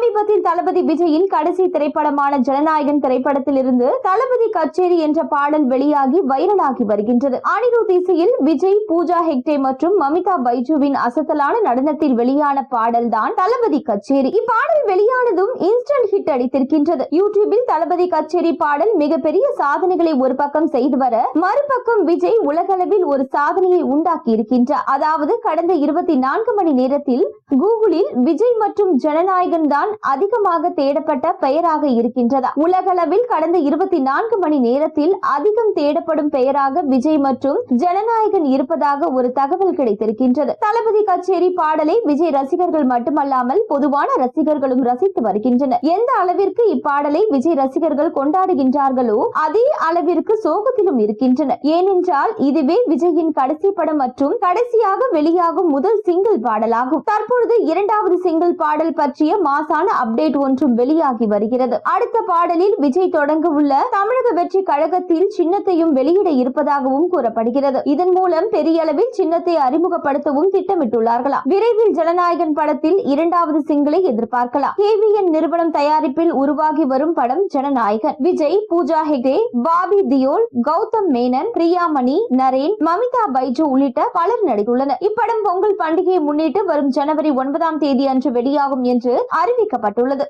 சமீபத்தில் தளபதி விஜயின் கடைசி திரைப்படமான ஜனநாயகன் திரைப்படத்தில் இருந்து தளபதி கச்சேரி என்ற பாடல் வெளியாகி வைரலாகி வருகின்றது. அனிருத் இசையில் விஜய், பூஜா ஹெக்டே மற்றும் மமிதா பைஜுவின் அசத்தலான நடனத்தில் வெளியான பாடல் தான் தளபதி கச்சேரி. இப்பாடல் வெளியானதும் இன்ஸ்டன்ட் ஹிட் அடித்திருக்கின்றது. யூடியூபில் தளபதி கச்சேரி பாடல் மிகப்பெரிய சாதனைகளை ஒரு பக்கம் செய்து வர, மறுபக்கம் விஜய் உலகளவில் ஒரு சாதனையை உண்டாக்கி இருக்கின்றார். அதாவது கடந்த 24 மணி நேரத்தில் கூகுளில் விஜய் மற்றும் ஜனநாயகன் தான் அதிகமாக தேடப்பட்ட பெயராக இருக்கின்றதா. உலகளவில் கடந்த 24 மணி நேரத்தில் அதிகம் தேடப்படும் பெயராக விஜய் மற்றும் ஜனநாயகன் இருப்பதாக ஒரு தகவல் கிடைத்திருக்கின்றது. தளபதி கச்சேரி பாடலை விஜய் ரசிகர்கள் மட்டுமல்லாமல் பொதுவான ரசிகர்களும் ரசித்து வருகின்றனர். எந்த அளவிற்கு இப்பாடலை விஜய் ரசிகர்கள் கொண்டாடுகின்றார்களோ அதே அளவிற்கு சோகத்திலும் இருக்கின்றனர். ஏனென்றால் இதுவே விஜயின் கடைசி படம் மற்றும் கடைசியாக வெளியாகும் முதல் சிங்கிள் பாடலாகும். தற்பொழுது இரண்டாவது சிங்கிள் பாடல் பற்றிய மாசான அப்டேட் ஒன்றும் வெளியாகி வருகிறது. அடுத்த பாடலில் விஜய் தொடங்க உள்ள தமிழக வெற்றி கழகத்தில் சின்னத்தையும் வெளியிட இருப்பதாகவும் கூறப்படுகிறது. இதன் மூலம் பெரிய அளவில் சின்னத்தை அறிமுகப்படுத்தவும் திட்டமிட்டுள்ளார்களாம். விரைவில் ஜனநாயகன் படத்தில் இரண்டாவது சிங்கிளை எதிர்பார்க்கலாம். KVN நிறுவனம் தயாரிப்பில் உருவாகி வரும் படம் ஜனநாயகன். விஜய், பூஜா ஹெக்டே, பாபி தியோல், கௌதம் மேனன், பிரியாமணி, நரேன், மமிதா பைஜு உள்ளிட்ட பலர் நடித்துள்ளனர். இப்படம் பொங்கல் பண்டிகையை முன்னிட்டு வரும் ஜனவரி 9ஆம் தேதி அன்று வெளியாகும் என்று அறிவிக்கப்பட்டுள்ளது.